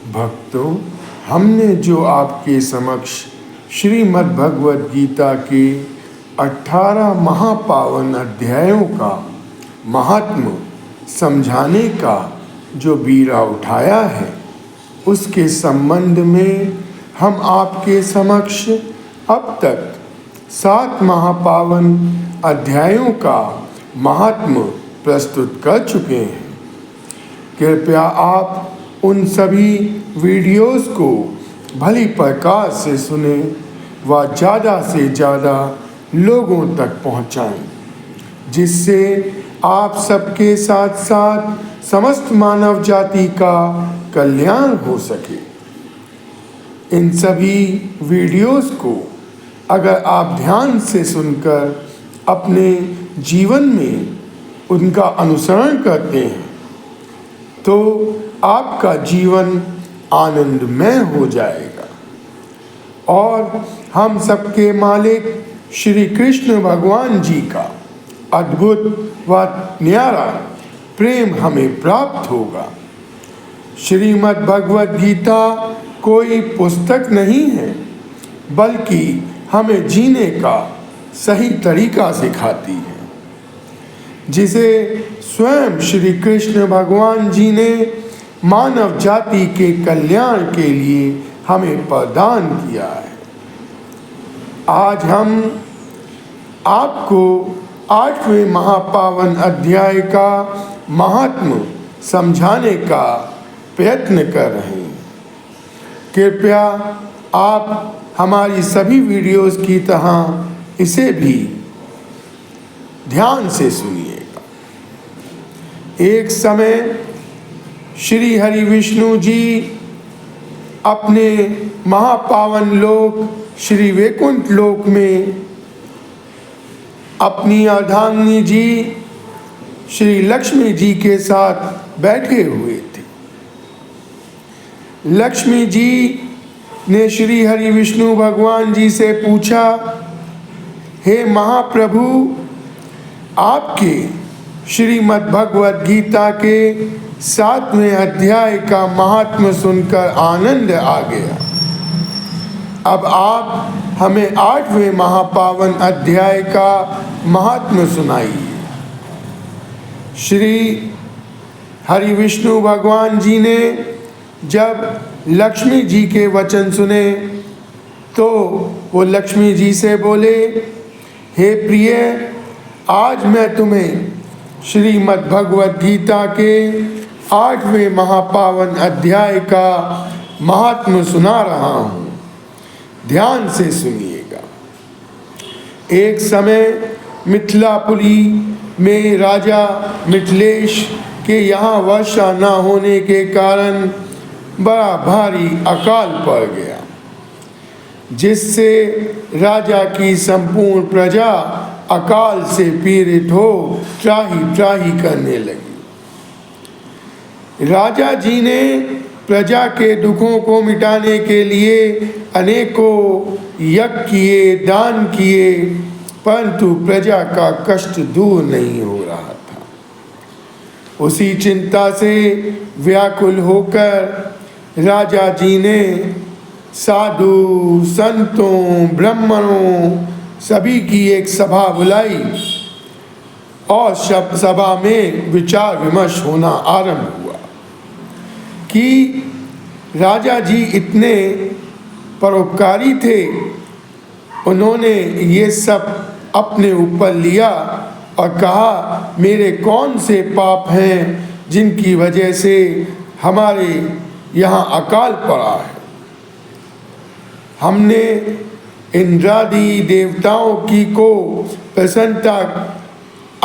भक्तों, हमने जो आपके समक्ष श्रीमद् भगवद गीता के 18 महापावन अध्यायों का महात्म्य समझाने का जो बीड़ा उठाया है, उसके संबंध में हम आपके समक्ष अब तक 7 महापावन अध्यायों का महात्म्य प्रस्तुत कर चुके हैं। कृपया आप उन सभी वीडियोस को भली प्रकार से सुने व ज़्यादा से ज़्यादा लोगों तक पहुंचाएं, जिससे आप सबके साथ साथ समस्त मानव जाति का कल्याण हो सके। इन सभी वीडियोस को अगर आप ध्यान से सुनकर अपने जीवन में उनका अनुसरण करते हैं तो आपका जीवन आनंदमय हो जाएगा और हम सबके मालिक श्री कृष्ण भगवान जी का अद्भुत व न्यारा प्रेम हमें प्राप्त होगा। श्रीमद् भगवद गीता कोई पुस्तक नहीं है, बल्कि हमें जीने का सही तरीका सिखाती है, जिसे स्वयं श्री कृष्ण भगवान जी ने मानव जाति के कल्याण के लिए हमें प्रदान किया है। आज हम आपको 8वें महापावन अध्याय का महात्म्य समझाने का प्रयत्न कर रहे हैं। कृपया आप हमारी सभी वीडियोस की तरह इसे भी ध्यान से सुनिएगा। एक समय श्री हरि विष्णु जी अपने महापावन लोक श्री वैकुंठ लोक में अपनी अर्धांगिनी जी श्री लक्ष्मी जी के साथ बैठे हुए थे। लक्ष्मी जी ने श्री हरि विष्णु भगवान जी से पूछा, हे महाप्रभु, आपके श्रीमद् भगवद गीता के 7वें अध्याय का महात्म्य सुनकर आनंद आ गया। अब आप हमें 8वें महापावन अध्याय का महात्म्य सुनाइए। श्री हरि विष्णु भगवान जी ने जब लक्ष्मी जी के वचन सुने तो वो लक्ष्मी जी से बोले, हे प्रिय, आज मैं तुम्हें श्रीमद् भगवद गीता के 8वें महापावन अध्याय का महात्म्य सुना रहा हूँ। ध्यान से सुनिएगा। एक समय मिथिलापुरी में राजा मिथिलेश के यहाँ वर्षा न होने के कारण बड़ा भारी अकाल पड़ गया, जिससे राजा की संपूर्ण प्रजा अकाल से पीड़ित हो त्राही त्राही करने लगी। राजा जी ने प्रजा के दुखों को मिटाने के लिए अनेकों यज्ञ किए, दान किए, परंतु प्रजा का कष्ट दूर नहीं हो रहा था। उसी चिंता से व्याकुल होकर राजा जी ने साधु संतों ब्राह्मणों सभी की एक सभा बुलाई और सभा में विचार विमर्श होना आरंभ हुआ कि राजा जी इतने परोपकारी थे, उन्होंने ये सब अपने ऊपर लिया और कहा, मेरे कौन से पाप हैं जिनकी वजह से हमारे यहाँ अकाल पड़ा है। हमने इंद्रादि देवताओं की को प्रसन्नता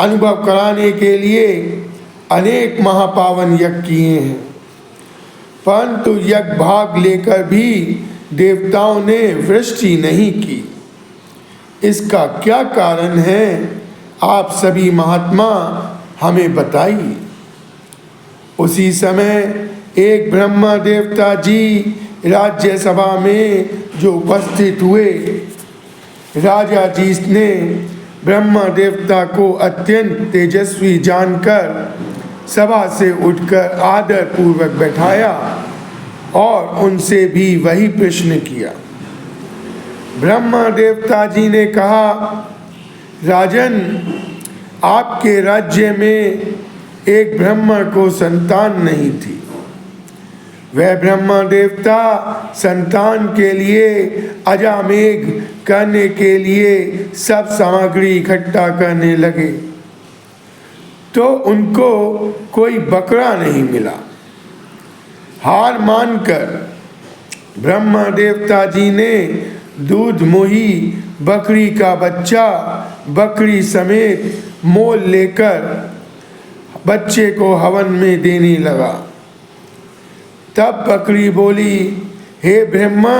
अनुभव कराने के लिए अनेक महापावन यज्ञ किए हैं, परंतु यज्ञ भाग लेकर भी देवताओं ने वृष्टि नहीं की। इसका क्या कारण है, आप सभी महात्मा हमें बताइए। उसी समय एक ब्रह्मा देवता जी राज्यसभा में जो उपस्थित हुए, राजा जी ने ब्रह्मा देवता को अत्यंत तेजस्वी जानकर सभा से उठकर आदर पूर्वक बैठाया और उनसे भी वही प्रश्न किया। ब्रह्मा देवता जी ने कहा, राजन, आपके राज्य में एक ब्रह्मा को संतान नहीं थी। वह ब्रह्मा देवता संतान के लिए अजामेघ करने के लिए सब सामग्री इकट्ठा करने लगे, तो उनको कोई बकरा नहीं मिला। हार मानकर ब्रह्मा देवता जी ने दूध मोही बकरी का बच्चा बकरी समेत मोल लेकर बच्चे को हवन में देने लगा। तब बकरी बोली, हे ब्रह्मा,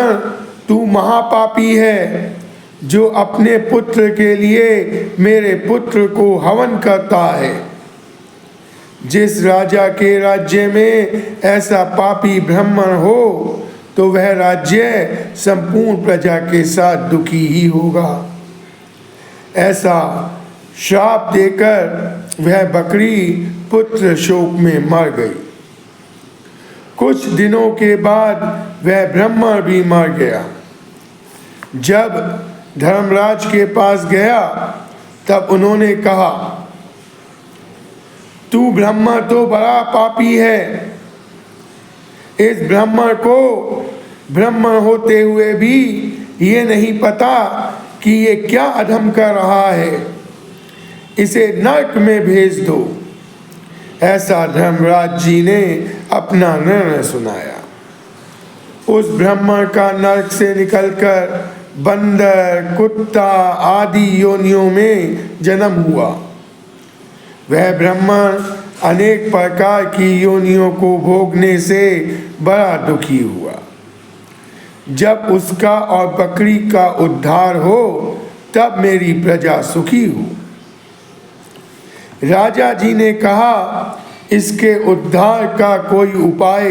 तू महापापी है जो अपने पुत्र के लिए मेरे पुत्र को हवन करता है। जिस राजा के राज्य में ऐसा पापी ब्राह्मण हो तो वह राज्य संपूर्ण प्रजा के साथ दुखी ही होगा। ऐसा श्राप देकर वह बकरी पुत्र शोक में मर गई। कुछ दिनों के बाद वह ब्राह्मण भी मर गया। जब धर्मराज के पास गया तब उन्होंने कहा, तू ब्राह्मण तो बड़ा पापी है। इस ब्राह्मण को ब्राह्मण होते हुए भी ये नहीं पता कि ये क्या अधर्म कर रहा है, इसे नरक में भेज दो। ऐसा धर्मराज जी ने अपना निर्णय सुनाया। उस ब्राह्मण का नरक से निकलकर बंदर, कुत्ता आदि योनियों में जन्म हुआ। वह ब्राह्मण अनेक प्रकार की योनियों को भोगने से बड़ा दुखी हुआ। जब उसका और बकरी का उद्धार हो तब मेरी प्रजा सुखी हो। राजा जी ने कहा, इसके उद्धार का कोई उपाय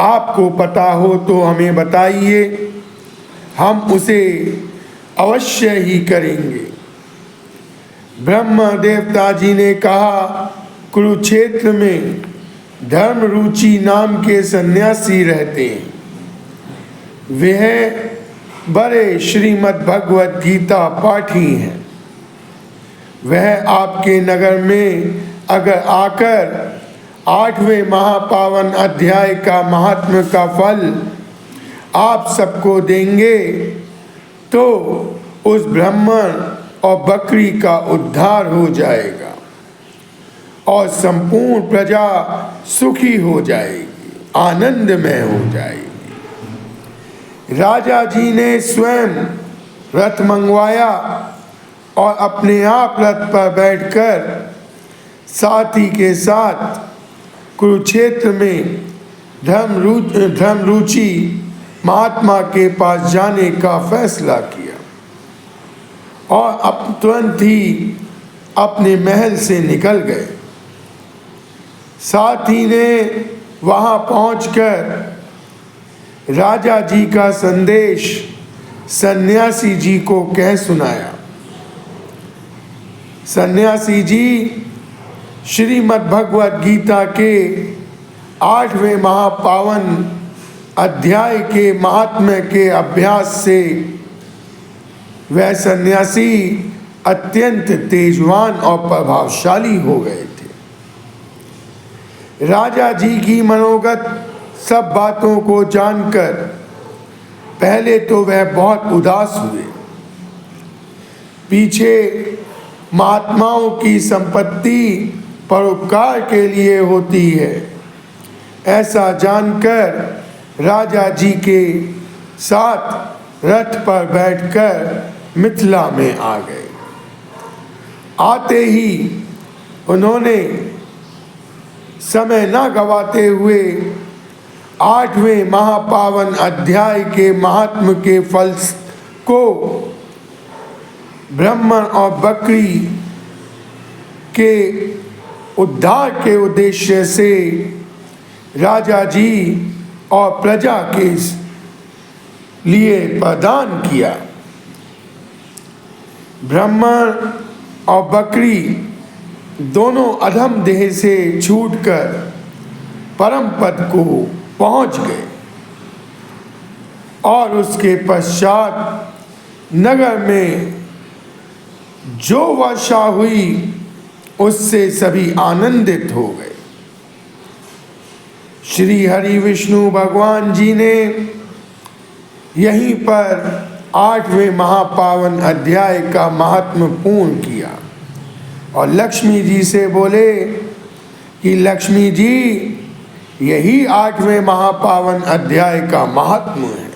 आपको पता हो तो हमें बताइए, हम उसे अवश्य ही करेंगे। ब्रह्मा देवता जी ने कहा, कुरुक्षेत्र में धर्म रुचि नाम के सन्यासी रहते हैं। वह बड़े श्रीमद् भगवत गीता पाठी हैं। वह आपके नगर में अगर आकर 8वें महापावन अध्याय का महात्म्य का फल आप सबको देंगे तो उस ब्राह्मण और बकरी का उद्धार हो जाएगा और संपूर्ण प्रजा सुखी हो जाएगी, आनंदमय हो जाएगी। राजा जी ने स्वयं रथ मंगवाया और अपने आप रथ पर बैठकर साथी के साथ कुरुक्षेत्र में धर्म रुचि महात्मा के पास जाने का फैसला किया और अब तुरंत ही अपने महल से निकल गए। साथी ने वहां पहुंचकर राजा जी का संदेश सन्यासी जी को कह सुनाया। सन्यासी जी श्रीमद् भगवत गीता के 8वें महापावन अध्याय के महात्म्य के अभ्यास से वह सन्यासी अत्यंत तेजवान और प्रभावशाली हो गए थे। राजा जी की मनोगत सब बातों को जानकर पहले तो वह बहुत उदास हुए। पीछे महात्माओं की संपत्ति परोपकार के लिए होती है, ऐसा जानकर राजा जी के साथ रथ पर बैठकर मिथिला में आ गए। आते ही उन्होंने समय न गवाते हुए 8वें महापावन अध्याय के महात्म्य के फल को ब्राह्मण और बकरी के उद्धार के उद्देश्य से राजा जी और प्रजा के लिए प्रदान किया। ब्राह्मण और बकरी दोनों अधम देह से छूटकर परम पद को पहुंच गए। और उसके पश्चात नगर में जो वर्षा हुई उससे सभी आनंदित हो गए। श्री हरि विष्णु भगवान जी ने यहीं पर 8वें महापावन अध्याय का महात्म पूर्ण किया और लक्ष्मी जी से बोले कि लक्ष्मी जी, यही 8वें महापावन अध्याय का महात्म है।